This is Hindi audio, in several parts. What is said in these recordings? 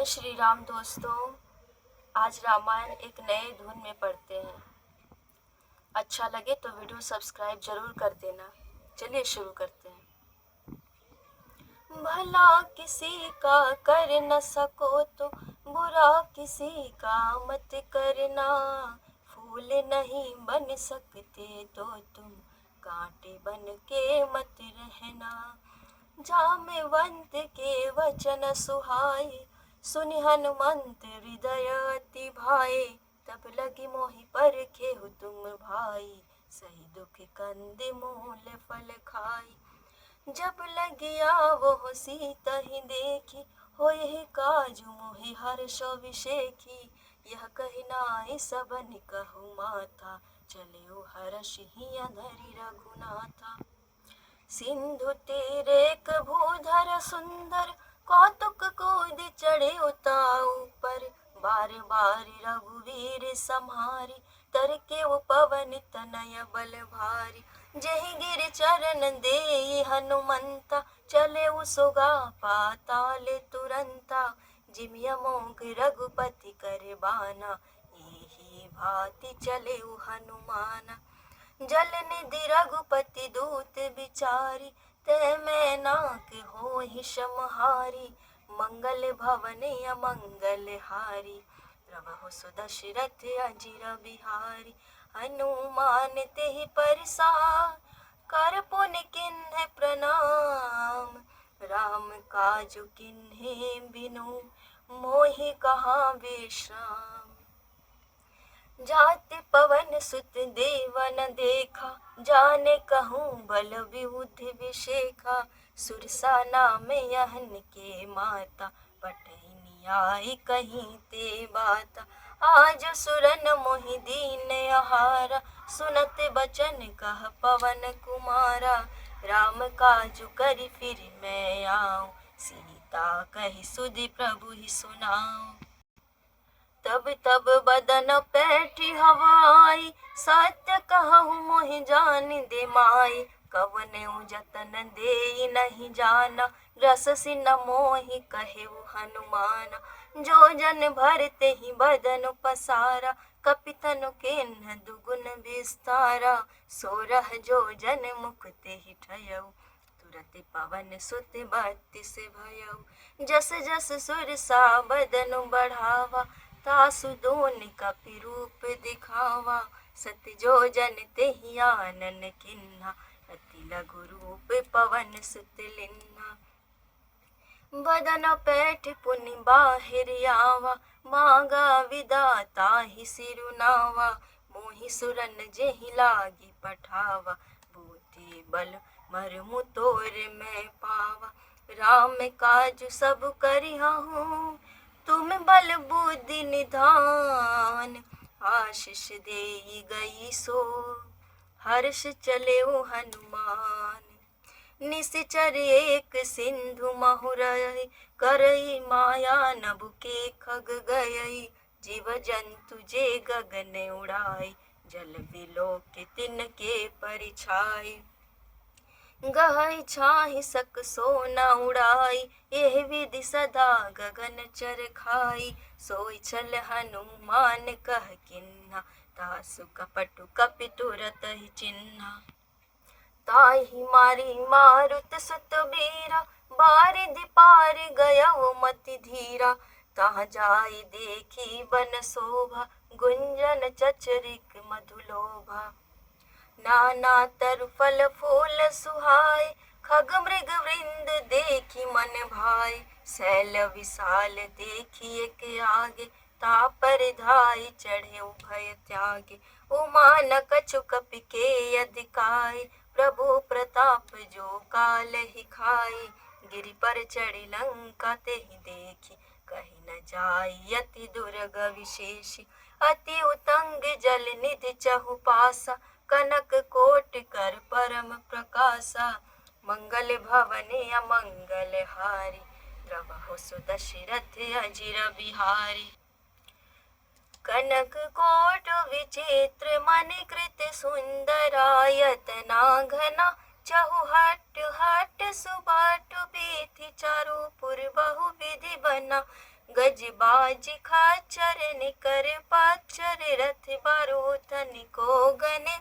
जय श्री राम दोस्तों। आज रामायण एक नए धुन में पढ़ते हैं। अच्छा लगे तो वीडियो सब्सक्राइब जरूर कर देना। चलिए शुरू करते हैं। भला किसी का कर न सको तो बुरा किसी का मत करना। फूल नहीं बन सकते तो तुम कांटे बन के मत रहना। जामवंत के वचन सुहाए सुनि हनुमंत हृदय अति भाए। तब लगी मोहि परखे हो तुम भाई सही दुख कंद मूल फल खाई। जब लगिया वो सीता ही देखी होए काजू मोहि हर्ष अभिषेकी। यह कही नाई सबन कहु माता चले हर्ष ही अधरि रघुनाथा। सिंधु तीरे भूधर सुंदर कौतुक कूद चढ़े उताऊ पर। बार बार रघुवीर सम्हारी तर के वो पवन तनय बल भारी। जहि गिर चरण दे हनुमंता चले सुगा पाताल तुरंता। जिमिय मोग रघुपति कर बाना एहि भांति चले हनुमाना। जल निधि रघुपति दूत बिचारी ते मैं नाक होहि समहारी। मंगल भवन अमंगल हारी प्रभु सुदशरथ अजिर बिहारी। हनुमान तेहि परिसार कर पुन किन्ह प्रणाम। राम काजु किन्हे बिनु मोहि कहाँ विश्राम। जाति पवन सुत देवन देखा जाने कहूँ बल विबुध विशेखा। सुरसा नाम यहन के माता पटई आई कहीं ते बाता। आज सुरन मोहि दीन आहारा सुनत बचन कह पवन कुमारा। राम काजु करि फिर मैं आऊँ सीता कहि सुधि प्रभु ही सुनाऊँ। तब तब बदन पैठी हवाई सत्य कहूँ मोहि जान दे माई। कवने जतन दे नहीं जाना रस सिन मोहि कहे हनुमाना। जो जन भरते ही बदन पसारा कपितनु केन्ह दुगुन विस्तारा। सोरह जो जन मुख ते ही ठयऊ तुरत पवन सुत बत्तीस भयऊ। जस जस सुरसा बदनु बढ़ावा तासु दोन कपि रूप दिखावा। सत जो जन तेहि आनन किन्हा अति लघु रूप पवन सुत लिन्हा। बदन पैठ पुनि बाहिर आवा मांगा विदाता ही सिरुनावा। मोहि सुरन जेहि लागी पठावा बूते बल मरमु तोर मैं पावा। राम काज सब करिहूँ तुम बल बुद्धि निधान। आशीष देई गई सो हर्ष चले हनुमान। निश्चर एक सिंधु महुरई करई माया नभ के खग गयई। जीव जंतु जे गगन उड़ाई जल विलोक तिनके परिछाई। गहई छाहि सक सोना उड़ाई एहि विधि सदा गगन चर खाई। सोई छल हनुमान कह किन्हा तासु कपटु कपि तुरत ही चिन्हा। ताहि मारी मारुत सुत बीरा बारिधि पार गयउ मति धीरा। तहाँ जाई देखी बन शोभा गुंजन चचरिक मधुलोभा। नाना तरु फल फूल सुहाए खग मृग वृंद देखी मन भाई। शैल विशाल देखी एक आगे तापर धाई चढ़े भय त्यागे। उमा न कछु कपि के अधिकाई प्रभु प्रताप जो काल ही खाई। गिरि पर चढ़ी लंका तेहि देखी कही न जाई अति दुर्ग विशेषी। अति उतंग जल निधि चहु पासा कनक कोट कर परम प्रकाशा। मंगल भवन अमंगल हारी प्रभु सुदशरथ अजिर बिहारी। कनक कोट विचित्र मणिकृत सुंदरायतना घना। चहु हट हट सुबट बीथि चारु पुर बहु विधि बना। गजबाज खाचर निकर पाचर रथ बारोथन को गने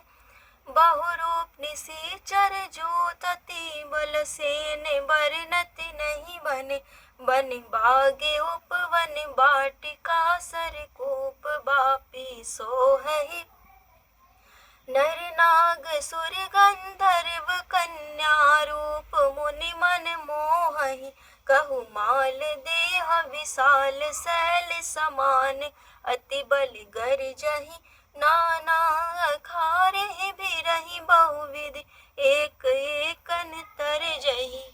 बहुरूप निसीचर जूतति बल सेन बरनत नहीं बने बन बागे उपवन बाटिका सर कूप बापी सोहहि नर नाग सुर गंधर्व कन्या रूप मुनि मन मोहहि कहु माल देह विशाल शैल समान अति बल गर्जहि नाना अखारे बिरहि बहुविध एक एकन तरजहि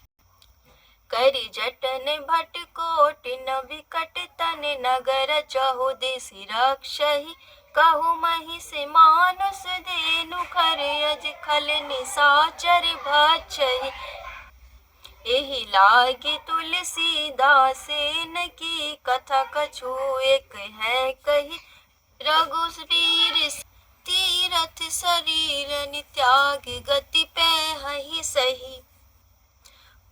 करि जटन भट कोटि न विकट तन नगर चहुदिस रक्षहि कहु महिष मानुष धेनु खर अज खल निशाचर भक्षहि एहि लागे तुलसीदासेन की कथा कछु एक है कही रघुवीर तीरथ शरीर त्याग गति पैहि सही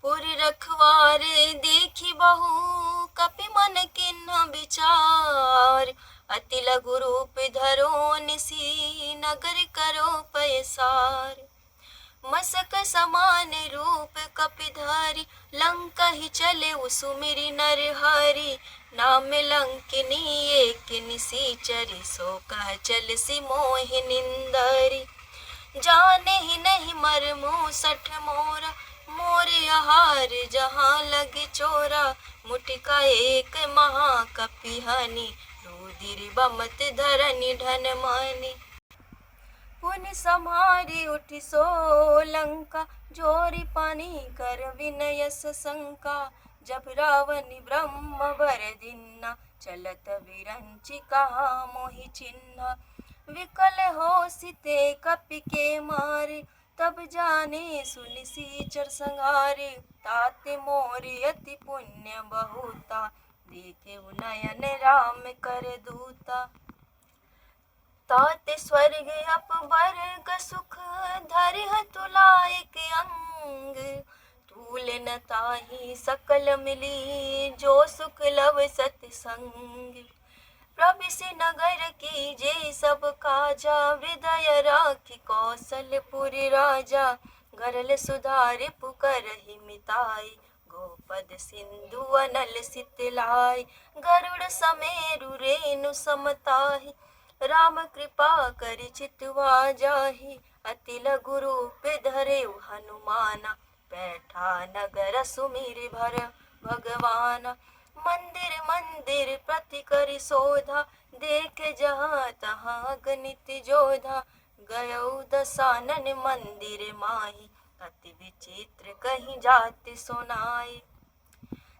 पुर रखवार देखी बहु कपि मन किन्ह विचार अति लघु रूप धरो निसी नगर करो पैसार मसक समान रूप कपिधारी लंका ही चले सुमिरि नर हरि नाम लंकिनी एक निसीचरी सो कह चल सी मोहि निंदरी जाने ही नहीं मरमु सठ मोरा मोरे आहार जहाँ लगे चोरा मुटिका एक महाकपिहानी रुधिर बमत धरनी धन मानी पुन सम्हारी उठि सो लंका जोरी पानी कर विनयस शंका जब रावण ब्रह्म वर दिन्ना चलत विरंचि कहा मोहि चिन्हा विकल हो सिते कपि के मारे तब जाने सुनि सीचर संहारे ताते मोरि अति पुण्य बहुता देखे नयन राम कर दूता ताते स्वर्ग अपवर्ग सुख धरिह तुलायक अंग तूल न ताहि सकल मिली जो सुख लव सतसंग प्रभिसि नगर की जे सब काजा हृदय राखी कौशलपुरी राजा गरल सुधारि पुकरहि मिताई गोपद सिंधु अनल सितलाय गरुड़ समेरु रेणु समताहि राम कृपा करि चितवा जाहि अति लघु रूप धरे हनुमाना बैठा नगर सुमिरि भर भगवाना मंदिर मंदिर प्रति करि शोधा देख जहाँ तहाँ गणित जोधा गयो दसानन मंदिर माही अति विचित्र कहीं जाति सुनाई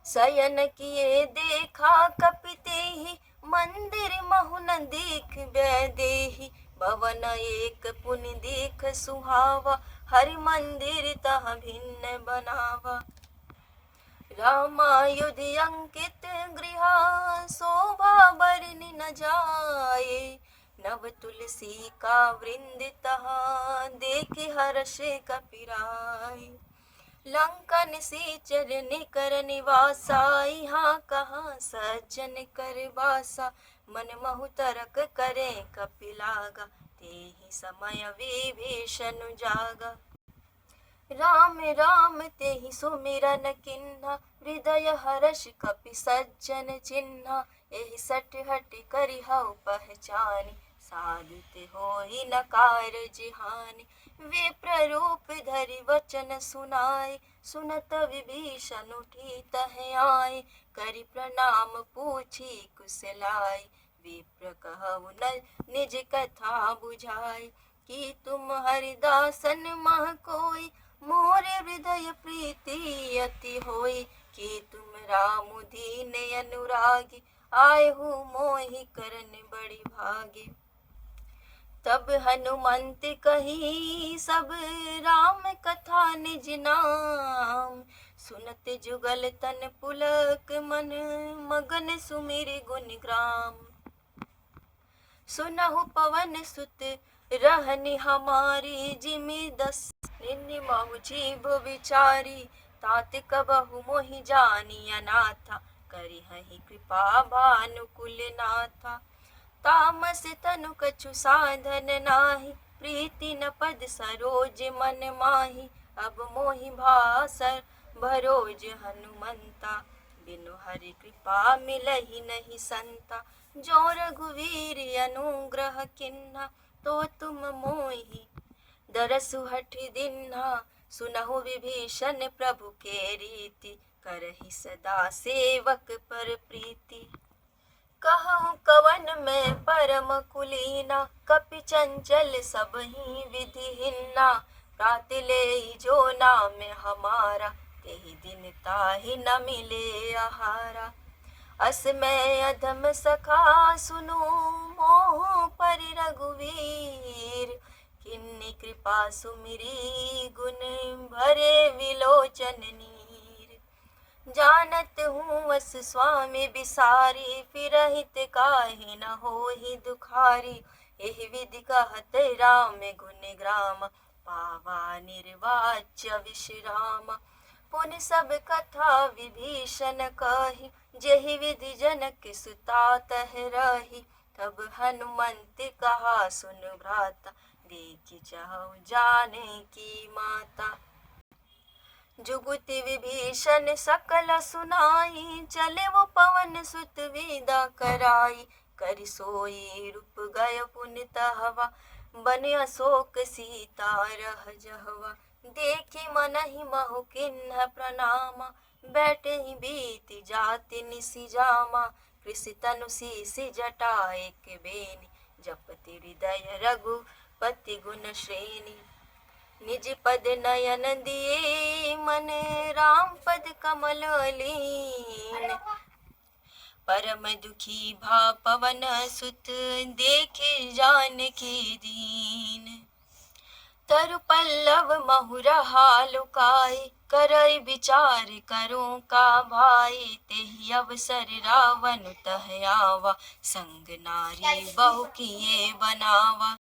शयन किए देखा कपितेहि मंदिर महु न देख देहि भवन एक पुनि देख सुहावा हरि मंदिर तह भिन्न बनावा रामायुध अंकित गृह शोभा बरनि न जाए नव तुलसी का वृंद तहाँ देखे हर्ष कपिराय लंका निसीचर निकर निवासा यहाँ कहाँ सज्जन कर वासा मन महु तरक करे कपिलागा तेहि समय विभीषण जागा राम राम तेहि सुमिरन किन्हा हृदय हर्ष कपि सज्जन चिन्हा एहि सठ हट करि हऊ पहचानी साधु ते होई न कारज हानि विप्र रूप धरि वचन सुनाए सुनत विभीषण उठी तह आए करि प्रणाम पूछी कुशलाय विप्र कहु न निज कथा बुझाई कि तुम हरिदासन मह कोई मोरे हृदय प्रीति अति होई कि तुम राम दीन अनुरागी आए हो मोहि करन बड़ी भागी तब हनुमंत कही सब राम कथा निज नाम सुनत जुगल तन पुलक मन मगन सुमिर गुण ग्राम सुनहु पवन सुत रहनि हमारी जिमि दस निन्महु जीव विचारी तात कबहु मोहि जानी अनाथा करी हहि कृपा भानुकुल नाथा। तामस तनु कछु साधन नाही, प्रीति न पद सरोज मन माही। अब मोहि भासर भरोज हनुमंता, बिनु हरि कृपा मिलहि नहीं संता। जो रघुवीर अनुग्रह किन्हा, तो तुम मोहि दरसु हठि दिन्हा। सुनहु विभीषण प्रभु के रीति, करहि सदा सेवक पर प्रीति। कहूँ कवन मैं परम कुलीना, कपि चंचल सबहि विधि हिन्ना। प्राति लेहि जो नाम हमारा, तेहि दिन ताहि न मिले आहारा। अस मैं अधम सखा सुनु, मोह परि रघुवीर। किन्नी कृपा सुमिरी, गुण भरे विलोचन नीर। जानत हूँ वस स्वामी बिसारी, फिरहित काहि न होहि दुखारी। एहि विधि कहत राम गुण ग्राम, पावा निर्वाच्य विश्राम। पुनि सब कथा विभीषण कही, जेहि विधि जनक सुता तह रही। तब हनुमंत कहा सुन भ्राता, देखि चहु जाने की माता। जुगुति विभीषण सकल सुनाई, चले वो पवन सुत विदा कराई। करि सोई रूप गय पुनि तहवा, बन अशोक सीता रह जहवा। देखि मनहि महु किन्ह प्रणामा, बैठे ही बीति जाति निसि जामा। कृषि तनु शीस जटा एक बेनी, जपति हृदय रघुपति गुण श्रेणी। निज पद नयन दिए मन, राम पद कमल लीन। परम दुखी भा पवन सुत, देखे जानकी दीन। तरु पल्लव महुरहा लुकाई, करई विचार करूं का भाई। तेहि अवसर रावण तह आवा, संग नारी बहु किए बनावा।